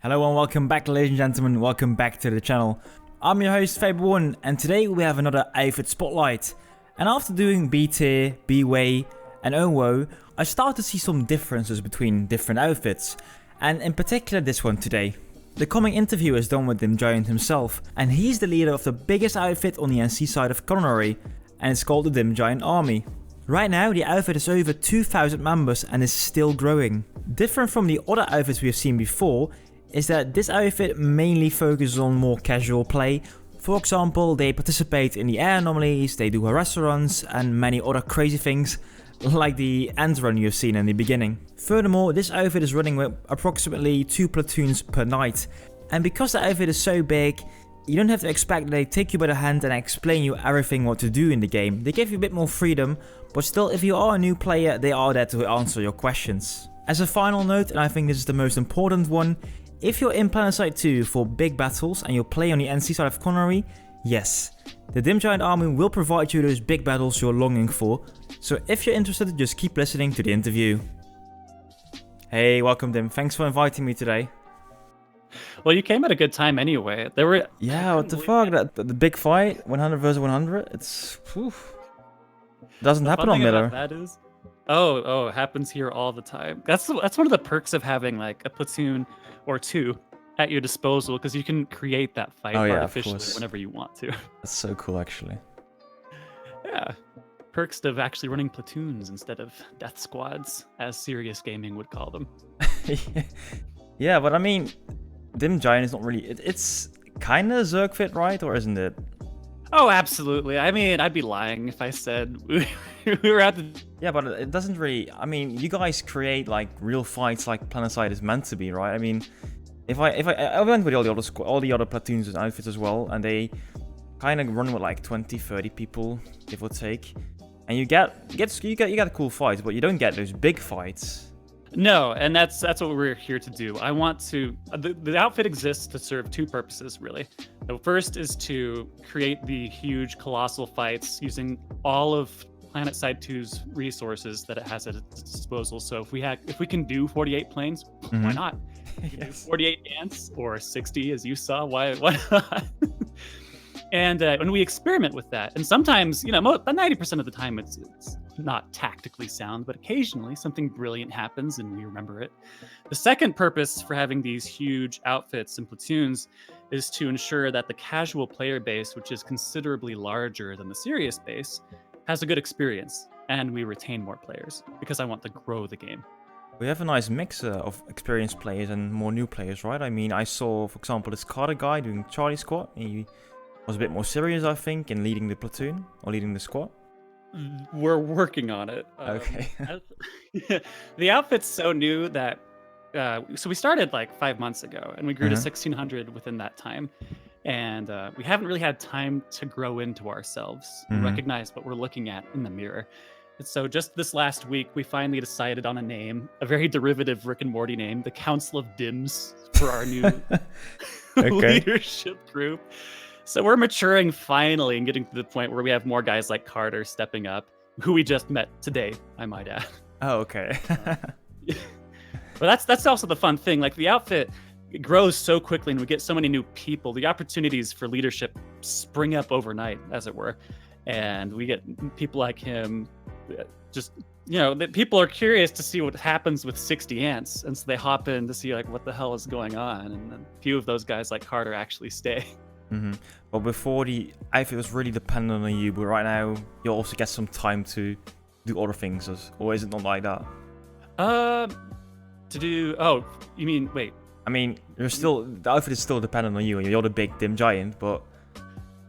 Hello and welcome back, ladies and gentlemen, welcome back to the channel. I'm your host Faber1 and today we have another outfit spotlight. And after doing B tier, B way and OWO, I started to see some differences between different outfits, and in particular this one today. The coming interview is done with DGia himself, and he's the leader of the biggest outfit on the NC side of culinary, and it's called the DGia Army. Right now the outfit is over 2,000 members and is still growing. Different from the other outfits we have seen before is that this outfit mainly focuses on more casual play. For example, they participate in the air anomalies, they do restaurants and many other crazy things like the end run you've seen in the beginning. Furthermore, this outfit is running with approximately 2 platoons per night, and because the outfit is so big, you don't have to expect that they take you by the hand and explain you everything what to do in the game. They give you a bit more freedom, but still, if you are a new player, they are there to answer your questions. As a final note, and I think this is the most important one, if you're in PlanetSide 2 for big battles and you'll play on the NC side of culinary, yes, the DGia Army will provide you those big battles you're longing for, so if you're interested, just keep listening to the interview. Hey, welcome Dim, thanks for inviting me today. Well, you came at a good time anyway. There were... Yeah, what the fuck, the big fight, 100 versus 100, it's... Doesn't happen on Miller. That is... Oh, it happens here all the time. That's one of the perks of having like a platoon or two at your disposal, because you can create that fight artificially whenever you want to. That's so cool, actually. Yeah, perks of actually running platoons instead of death squads, as serious gaming would call them. Yeah, but I mean, DGia is not really... It's kind of Zerg fit, right? Or isn't it? Oh, absolutely. I mean, I'd be lying if I said we were at the... Yeah, but it doesn't really... I mean, you guys create like real fights like PlanetSide is meant to be, right? I mean, I went with all the other platoons and outfits as well, and they kind of run with like 20, 30 people, give or take, and you get a cool fight, but you don't get those big fights. No, and that's what we're here to do. I want to... The outfit exists to serve two purposes, really. The first is to create the huge, colossal fights using all of PlanetSide 2's resources that it has at its disposal. So if we can do 48 planes, why not? Yes. 48 ants or 60, as you saw, why not? And when we experiment with that, and sometimes, 90% of the time it's not tactically sound, but occasionally something brilliant happens and we remember it. The second purpose for having these huge outfits and platoons is to ensure that the casual player base, which is considerably larger than the serious base, has a good experience, and we retain more players, because I want to grow the game. We have a nice mix of experienced players and more new players, right? I mean, I saw, for example, this Carter guy doing Charlie Squad. He was a bit more serious, I think, in leading the platoon or leading the squad. We're working on it. Okay. The outfit's so new that so we started like 5 months ago, and we grew to 1,600 within that time, and we haven't really had time to grow into ourselves and recognize what we're looking at in the mirror. And so just this last week, we finally decided on a name, a very derivative Rick and Morty name, the Council of Dims, for our new leadership group. So we're maturing finally and getting to the point where we have more guys like Carter stepping up, who we just met today, I might add. Oh, okay. But that's also the fun thing. Like, the outfit, it grows so quickly and we get so many new people. The opportunities for leadership spring up overnight, as it were. And we get people like him, just, that people are curious to see what happens with 60 ants. And so they hop in to see like what the hell is going on. And then a few of those guys like Carter actually stay. Well, before the outfit was really dependent on you, but right now you also get some time to do other things, or is it not like that? To do... Oh, you mean... Wait. I mean, the outfit is still dependent on you, and you're the big dim giant, but...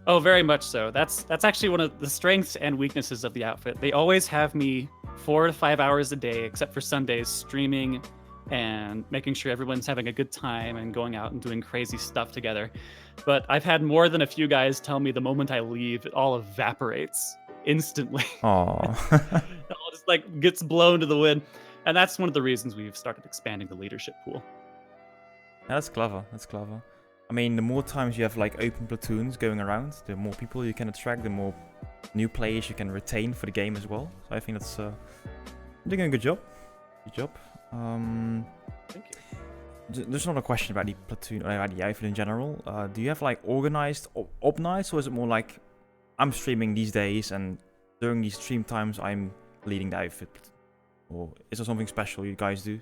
Oh, very much so. That's actually one of the strengths and weaknesses of the outfit. They always have me 4 to 5 hours a day, except for Sundays, streaming and making sure everyone's having a good time and going out and doing crazy stuff together. But I've had more than a few guys tell me the moment I leave, it all evaporates instantly. Aww. It all just like gets blown to the wind. And that's one of the reasons we've started expanding the leadership pool. Yeah, that's clever. That's clever. I mean, the more times you have like open platoons going around, the more people you can attract, the more new players you can retain for the game as well. So I think that's doing a good job. Good job. Thank you. There's not a question about the platoon or about the outfit in general. Do you have like organized op nights, or is it more like I'm streaming these days and during these stream times I'm leading the outfit? Or is there something special you guys do?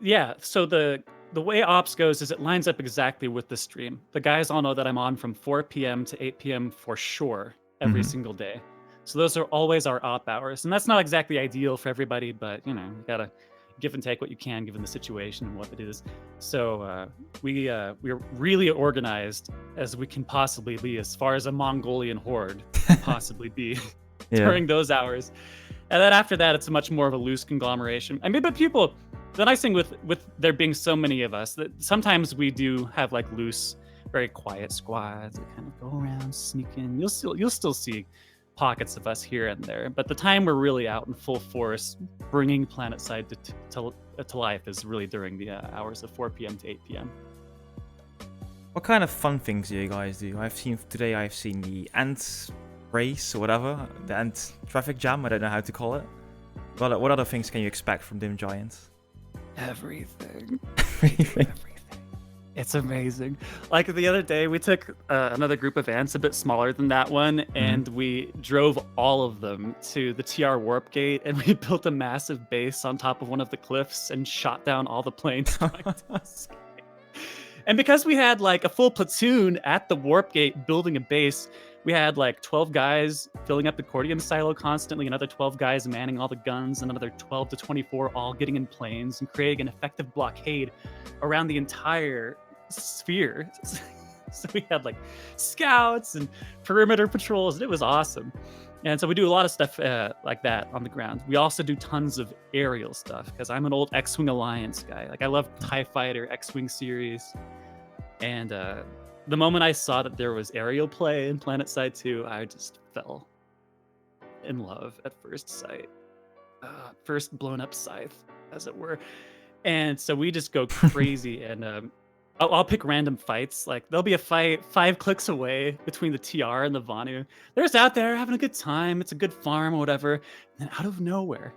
Yeah. So the way ops goes is it lines up exactly with the stream. The guys all know that I'm on from 4 p.m. to 8 p.m. for sure every single day. So those are always our op hours, and that's not exactly ideal for everybody, but you know, you gotta give and take what you can given the situation and what it is. So we're really organized as we can possibly be, as far as a Mongolian horde can possibly be during those hours. And then after that, it's much more of a loose conglomeration. I mean, but people, the nice thing with there being so many of us, that sometimes we do have like loose, very quiet squads that kind of go around, sneak in. You'll still see pockets of us here and there, but the time we're really out in full force, bringing PlanetSide to life is really during the hours of 4 p.m. to 8 p.m. What kind of fun things do you guys do? I've seen the ant race or whatever, the ant traffic jam. I don't know how to call it. What other things can you expect from Dim Giants? Everything. Everything. It's amazing. Like the other day, we took another group of ants a bit smaller than that one, and we drove all of them to the TR warp gate, and we built a massive base on top of one of the cliffs and shot down all the planes. And because we had like a full platoon at the warp gate building a base, we had like 12 guys filling up the Cordium silo constantly, another 12 guys manning all the guns, another 12 to 24 all getting in planes and creating an effective blockade around the entire sphere. So we had like scouts and perimeter patrols, and it was awesome. And so we do a lot of stuff like that on the ground. We also do tons of aerial stuff because I'm an old X-Wing Alliance guy. Like I love TIE Fighter, X-Wing series. And the moment I saw that there was aerial play in PlanetSide 2, I just fell in love at first sight. First blown up scythe, as it were. And so we just go crazy and I'll pick random fights. Like there'll be a fight 5 clicks away between the TR and the Vanu. They're just out there having a good time. It's a good farm or whatever. And then out of nowhere,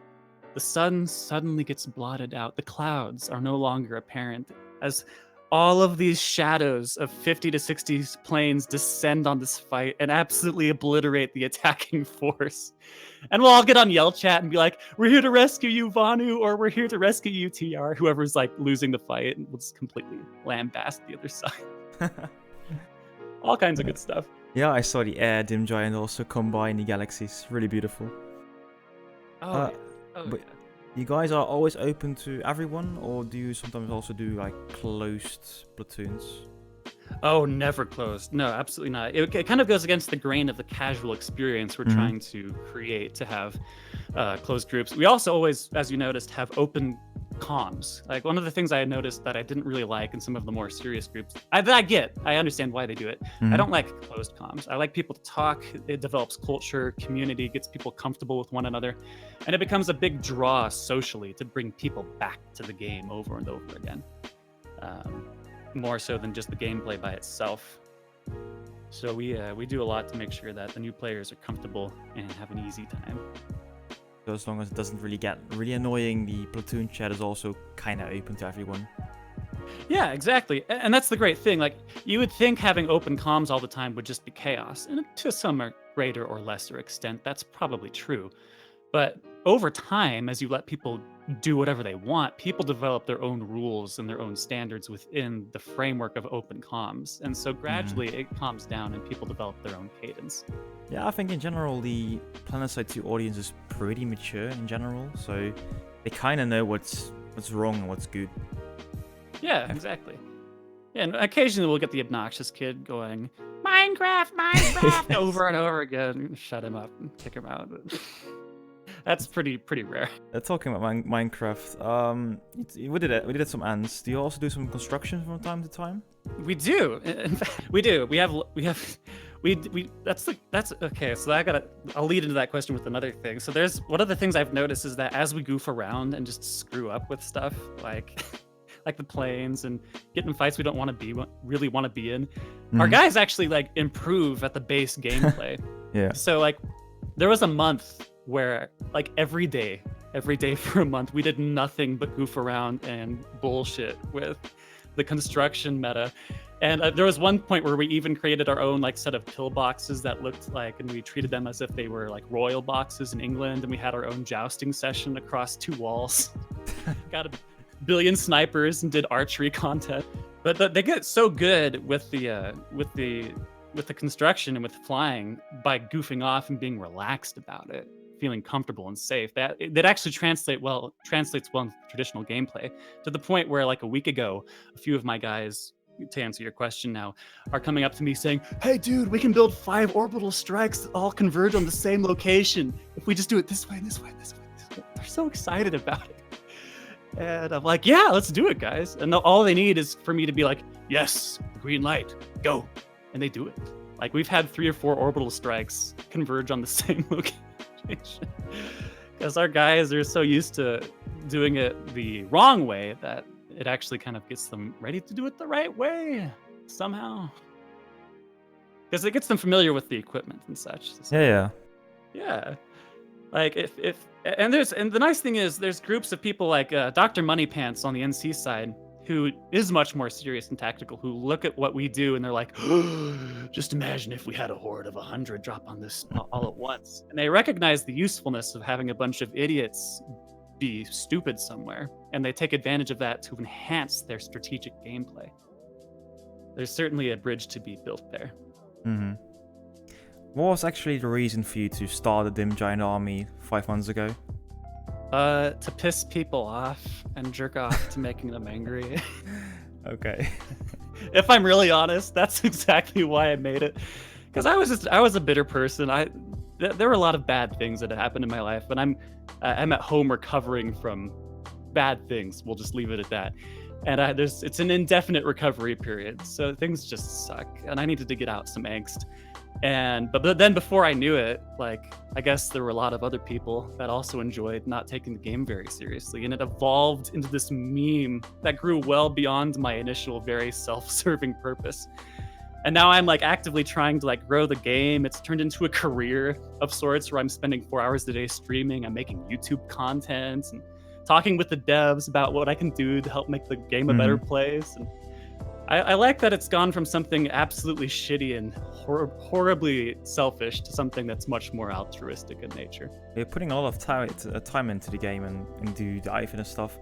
the sun suddenly gets blotted out. The clouds are no longer apparent as all of these shadows of 50 to 60 planes descend on this fight and absolutely obliterate the attacking force. And we'll all get on Yell Chat and be like, we're here to rescue you, Vanu, or we're here to rescue you, TR. Whoever's like losing the fight, and we'll just completely lambast the other side. All kinds of good stuff. Yeah, I saw the air Dim Giant also come by in the galaxies. Really beautiful. Yeah. You guys are always open to everyone, or do you sometimes also do like closed platoons? Oh, never closed. No, absolutely not. It kind of goes against the grain of the casual experience we're trying to create to have closed groups. We also always, as you noticed, have open comms. Like one of the things I had noticed that I didn't really like in some of the more serious groups, I understand why they do it. I don't like closed comms. I like people to talk. It develops culture, community, gets people comfortable with one another, and it becomes a big draw socially to bring people back to the game over and over again. More so than just the gameplay by itself. So we do a lot to make sure that the new players are comfortable and have an easy time. So as long as it doesn't really get really annoying, the platoon chat is also kind of open to everyone. Yeah, exactly. And that's the great thing. Like you would think having open comms all the time would just be chaos. And to some greater or lesser extent, that's probably true. But over time, as you let people do whatever they want, people develop their own rules and their own standards within the framework of open comms. And so gradually it calms down and people develop their own cadence. Yeah, I think in general, the PlanetSide 2 audience is pretty mature in general. So they kind of know what's wrong and what's good. Yeah, exactly. Yeah, and occasionally we'll get the obnoxious kid going, Minecraft, over and over again. Shut him up and kick him out. That's pretty rare. Talking about Minecraft, we did it some ants. Do you also do some construction from time to time? We do. In fact, we do. That's okay. So I'll lead into that question with another thing. So there's one of the things I've noticed is that as we goof around and just screw up with stuff like the planes and get in fights we don't really want to be in, our guys actually like improve at the base gameplay. Yeah. So like there was a month where like every day every day for a month. We did nothing but goof around and bullshit with the construction meta. And there was one point where we even created our own like set of pillboxes that looked like, and we treated them as if they were like royal boxes in England. And we had our own jousting session across 2 walls. Got a billion snipers and did archery content. But they get so good with the construction and with flying by goofing off and being relaxed about it, feeling comfortable and safe. That actually translates well in traditional gameplay, to the point where like a week ago, a few of my guys, to answer your question now, are coming up to me saying, "Hey dude, we can build 5 orbital strikes that all converge on the same location if we just do it this way and this way and this way." They're so excited about it. And I'm like, yeah, let's do it, guys. And all they need is for me to be like, yes, green light, go. And they do it. Like, we've had 3 or 4 orbital strikes converge on the same location. Because our guys are so used to doing it the wrong way that it actually kind of gets them ready to do it the right way somehow. Because it gets them familiar with the equipment and such. So, Yeah. yeah. Like and the nice thing is there's groups of people like Dr. Moneypants on the NC side, who is much more serious and tactical, who look at what we do and they're like, just imagine if we had a horde of 100 drop on this all at once. And they recognize the usefulness of having a bunch of idiots be stupid somewhere, and they take advantage of that to enhance their strategic gameplay. There's certainly a bridge to be built there. Mm-hmm. What was actually the reason for you to start the Dim Giant Army 5 months ago? To piss people off and jerk off to making them angry. Okay. If I'm really honest, that's exactly why I made it. Because I was a bitter person. There were a lot of bad things that had happened in my life, but I'm at home recovering from bad things. We'll just leave it at that. And it's an indefinite recovery period, so things just suck, and I needed to get out some angst. But then before I knew it, like, I guess there were a lot of other people that also enjoyed not taking the game very seriously, and it evolved into this meme that grew well beyond my initial very self-serving purpose. And now I'm like actively trying to like grow the game. It's turned into a career of sorts where I'm spending 4 hours a day streaming. I'm making YouTube content and talking with the devs about what I can do to help make the game a better place. And I like that it's gone from something absolutely shitty and horribly selfish to something that's much more altruistic in nature. You're putting a lot of time into the game and do the Ivan and stuff.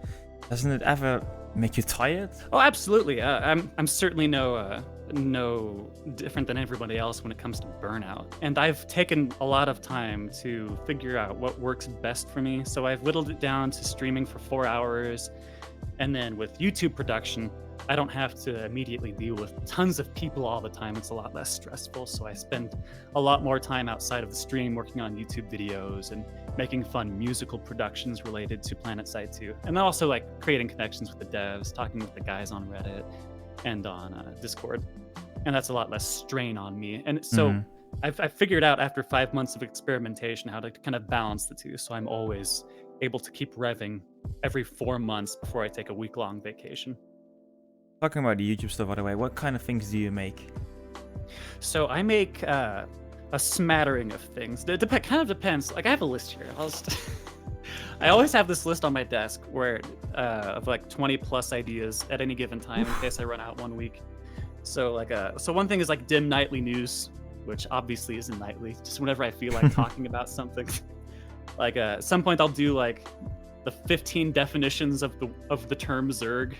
Doesn't it ever make you tired? Oh, absolutely. I'm certainly no different than everybody else when it comes to burnout. And I've taken a lot of time to figure out what works best for me. So I've whittled it down to streaming for 4 hours. And then with YouTube production, I don't have to immediately deal with tons of people all the time. It's a lot less stressful. So I spend a lot more time outside of the stream working on YouTube videos and making fun musical productions related to PlanetSide 2. And then also like creating connections with the devs, talking with the guys on Reddit and on Discord. And that's a lot less strain on me. And so I've figured out after 5 months of experimentation how to kind of balance the two. So I'm always able to keep revving every 4 months before I take a week-long vacation. Talking about the YouTube stuff, by the way, what kind of things do you make? So I make a smattering of things. It kind of depends. Like, I have a list here. I always have this list on my desk where of like 20 plus ideas at any given time in case I run out one week. So so one thing is like dim nightly news, which obviously isn't nightly. Just whenever I feel like talking about something. Like at some point I'll do like the 15 definitions of the term Zerg.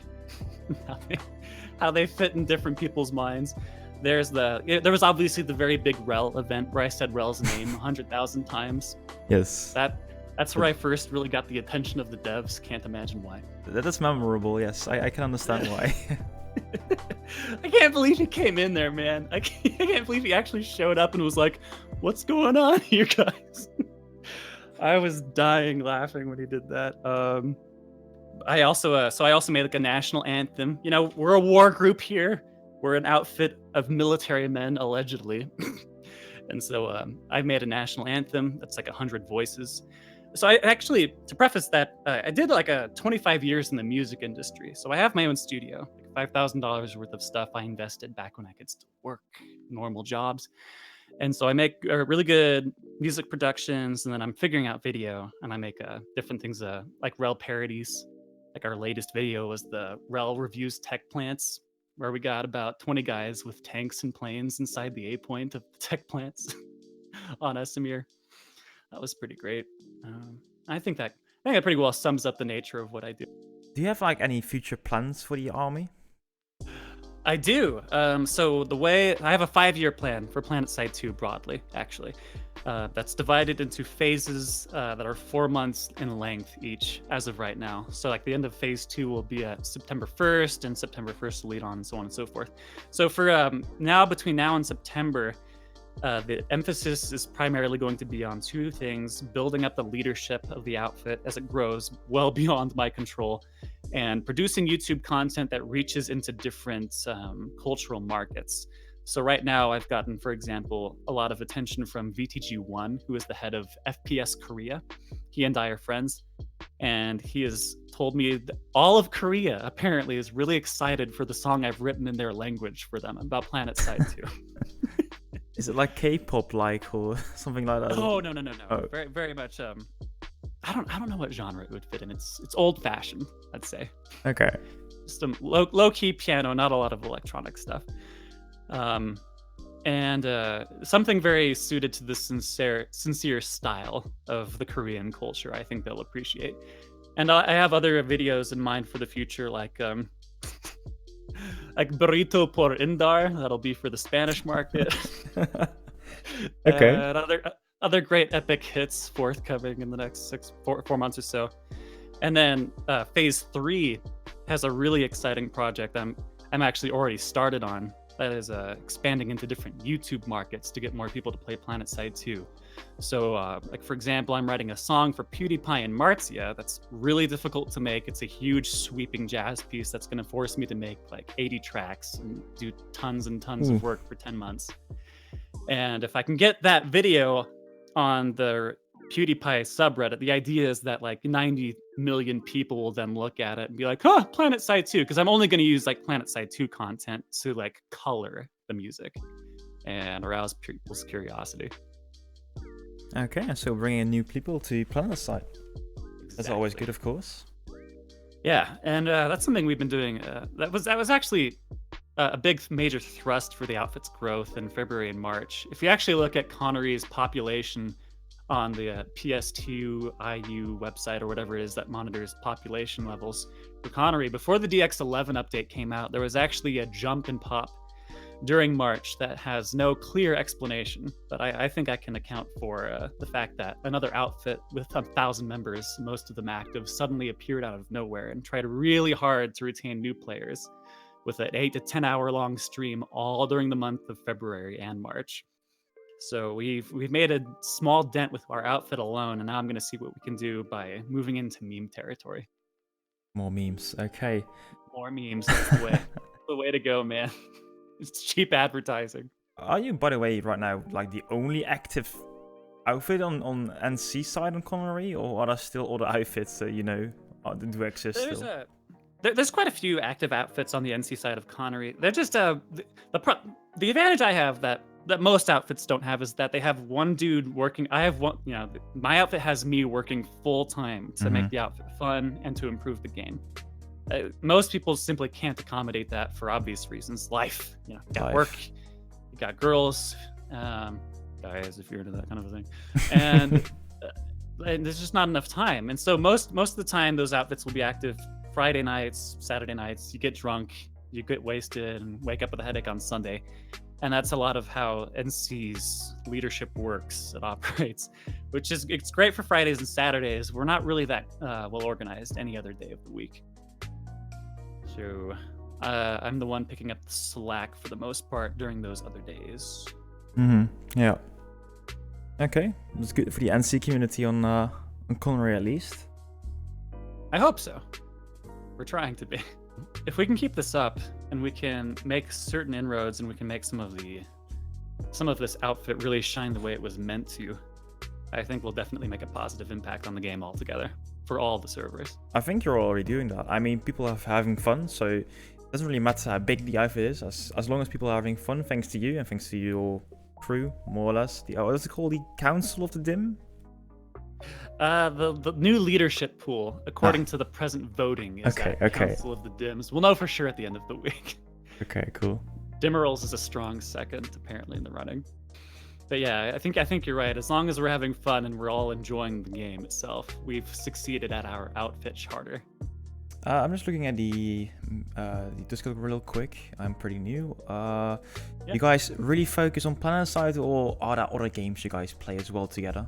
how they fit in different people's minds. There was obviously the very big Rel event where I said Rel's name 100,000 times. Yes. That's where I first really got the attention of the devs. Can't imagine why. That is memorable, yes. I can understand why. I can't believe he came in there, man. I can't believe he actually showed up and was like, "What's going on here, guys?" I was dying laughing when he did that. I also made like a national anthem. You know, we're a war group here. We're an outfit of military men, allegedly. And so I made a national anthem that's like 100 voices. So I actually, to preface that, I did like 25 years in the music industry. So I have my own studio, like $5,000 worth of stuff I invested back when I could still work normal jobs. And so I make really good music productions, and then I'm figuring out video, and I make different things like rel parodies. Like our latest video was the rel reviews tech plants, where we got about 20 guys with tanks and planes inside the A point of the tech plants on Esamir. That was pretty great. I think that pretty well sums up the nature of what I do. Do you have like any future plans for the army? I do. So the way I have a 5-year plan for PlanetSide 2 broadly, actually. That's divided into phases that are 4 months in length each as of right now. So like the end of phase 2 will be at September 1st, and September 1st will lead on, and so on and so forth. So for between now and September, the emphasis is primarily going to be on 2 things: building up the leadership of the outfit as it grows well beyond my control, and producing YouTube content that reaches into different cultural markets. So right now I've gotten, for example, a lot of attention from VTG1, who is the head of FPS Korea. He and I are friends, and he has told me that all of Korea apparently is really excited for the song I've written in their language for them about PlanetSide 2. Is it like K-pop like or something like that? Oh no. Oh. Very very much. I don't know what genre it would fit in. It's old fashioned, I'd say. Okay. Just a low key piano, not a lot of electronic stuff. And something very suited to the sincere style of the Korean culture. I think they'll appreciate. And I have other videos in mind for the future, like like burrito por indar. That'll be for the Spanish market. Okay. And other great epic hits forthcoming in the next 4 months or so. And then phase 3 has a really exciting project I'm actually already started on. That is expanding into different YouTube markets to get more people to play PlanetSide 2. So, like for example, I'm writing a song for PewDiePie and Marzia that's really difficult to make. It's a huge sweeping jazz piece that's going to force me to make like 80 tracks and do tons and tons of work for 10 months. And if I can get that video on the PewDiePie subreddit, the idea is that like 90 million people will then look at it and be like, huh, PlanetSide 2, because I'm only going to use like PlanetSide 2 content to like color the music and arouse people's curiosity. Okay, so bringing new people to PlanetSide. That's always good, of course. Yeah, and that's something we've been doing. That was actually a big major thrust for the outfit's growth in February and March. If you actually look at Connery's population on the PS2 IU website or whatever it is that monitors population levels for Connery, before the DX11 update came out, there was actually a jump in pop during March that has no clear explanation, but I think I can account for the fact that another outfit with 1,000 members, most of them active, suddenly appeared out of nowhere and tried really hard to retain new players with an 8 to 10 hour long stream all during the month of February and March. So we've made a small dent with our outfit alone, and now I'm going to see what we can do by moving into meme territory. More memes, okay. More memes, that's the way. The way to go, man. It's cheap advertising. Are you, by the way, right now, like the only active outfit on NC side on Connery, or are there still other outfits that, you know, do exist still? There's quite a few active outfits on the NC side of Connery. They're just the advantage I have that most outfits don't have is that they have one dude working. I have one, my outfit has me working full time to make the outfit fun and to improve the game. Most people simply can't accommodate that for obvious reasons. Life, you got work, you got girls, guys, if you're into that kind of a thing, and there's just not enough time. And so most of the time, those outfits will be active Friday nights, Saturday nights. You get drunk, you get wasted, and wake up with a headache on Sunday. And that's a lot of how NC's leadership works. It operates, which is it's great for Fridays and Saturdays. We're not really that well organized any other day of the week. So I'm the one picking up the slack for the most part during those other days. Yeah. Okay, that's good for the NC community on Connery at least. I hope so. We're trying to be. If we can keep this up and we can make certain inroads and we can make some of this outfit really shine the way it was meant to, I think we'll definitely make a positive impact on the game altogether for all the servers. I think you're already doing that. I mean, people are having fun, so it doesn't really matter how big the outfit is, as long as people are having fun, thanks to you and thanks to your crew, more or less. What's it called? The Council of the Dim? The new leadership pool, according to the present voting, is Okay, at okay. Council of the Dims. We'll know for sure at the end of the week. Okay, cool. Dimmerals is a strong second, apparently, in the running. But yeah, I think you're right. As long as we're having fun and we're all enjoying the game itself, we've succeeded at our outfit charter. I'm just looking at the Discord real quick. I'm pretty new. You guys really focus on PlanetSide, or are there other games you guys play as well together?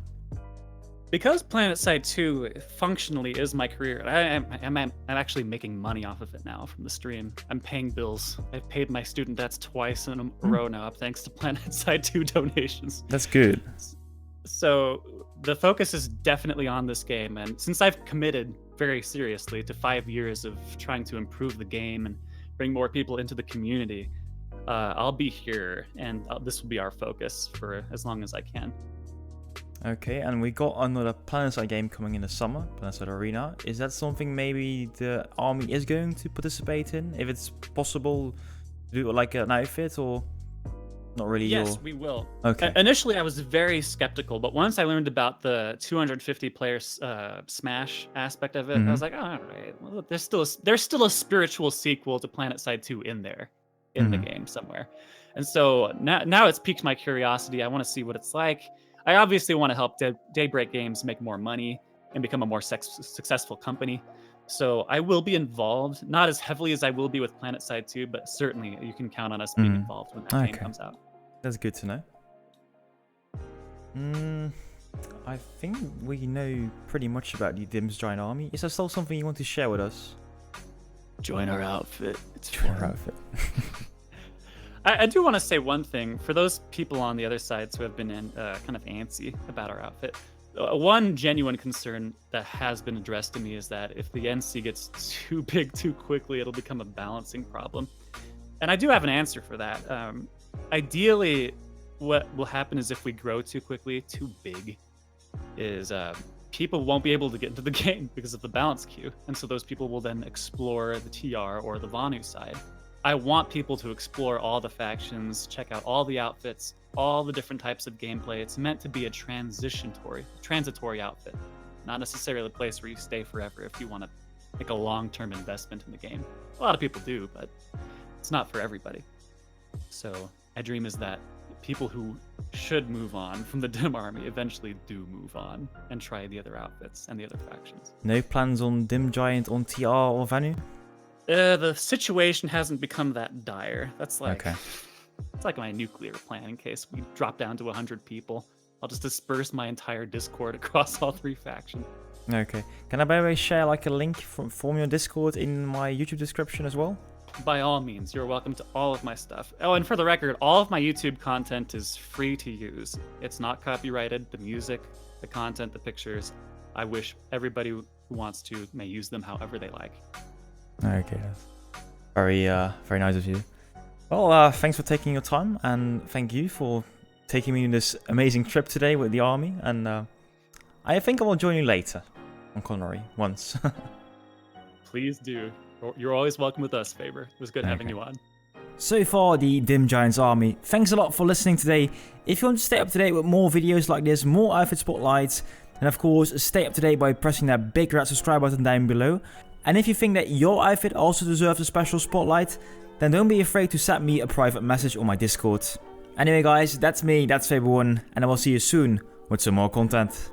Because PlanetSide 2 functionally is my career, I'm actually making money off of it now from the stream. I'm paying bills. I've paid my student debts twice in a row now, thanks to PlanetSide 2 donations. That's good. So the focus is definitely on this game, and since I've committed very seriously to 5 years of trying to improve the game and bring more people into the community, I'll be here, and this will be our focus for as long as I can. Okay, and we got another PlanetSide game coming in the summer, PlanetSide Arena. Is that something maybe the army is going to participate in? If it's possible to do like an outfit, or not really? Yes, we will. Okay. Initially, I was very skeptical, but once I learned about the 250 player Smash aspect of it, I was like, oh, all right, well, there's still a spiritual sequel to PlanetSide 2 in there, in the game somewhere. And so now it's piqued my curiosity. I want to see what it's like. I obviously want to help Daybreak Games make more money and become a more successful company. So I will be involved, not as heavily as I will be with PlanetSide 2, but certainly you can count on us being involved when that game comes out. That's good to know. I think we know pretty much about the Dim's Giant Army. Is there still something you want to share with us? Join our outfit. Join our outfit. I do want to say one thing for those people on the other sides who have been kind of antsy about our outfit. One genuine concern that has been addressed to me is that if the NC gets too big too quickly, it'll become a balancing problem. And I do have an answer for that. Ideally, what will happen is if we grow too quickly, too big, is people won't be able to get into the game because of the balance queue. And so those people will then explore the TR or the Vanu side. I want people to explore all the factions, check out all the outfits, all the different types of gameplay. It's meant to be a transitory outfit, not necessarily a place where you stay forever if you want to make a long-term investment in the game. A lot of people do, but it's not for everybody. So my dream is that people who should move on from the Dim Army eventually do move on and try the other outfits and the other factions. No plans on Dim Giant on TR or Vanu? The situation hasn't become that dire. That's like, okay. It's like my nuclear plan in case we drop down to 100 people. I'll just disperse my entire Discord across all 3 factions. Okay. Can I, by the way, share like a link from your Discord in my YouTube description as well? By all means, you're welcome to all of my stuff. Oh, and for the record, all of my YouTube content is free to use. It's not copyrighted. The music, the content, the pictures. I wish everybody who wants to may use them however they like. Okay, very nice of you. Well, thanks for taking your time, and thank you for taking me on this amazing trip today with the army. And I think I will join you later on Connery once. Please do. You're always welcome with us, Faber. It was good having you on. So far, the Dim Giants Army. Thanks a lot for listening today. If you want to stay up to date with more videos like this, more outfit spotlights, and of course, stay up to date by pressing that big red subscribe button down below. And if you think that your outfit also deserves a special spotlight, then don't be afraid to send me a private message on my Discord. Anyway guys, that's me, that's Faber1, and I will see you soon with some more content.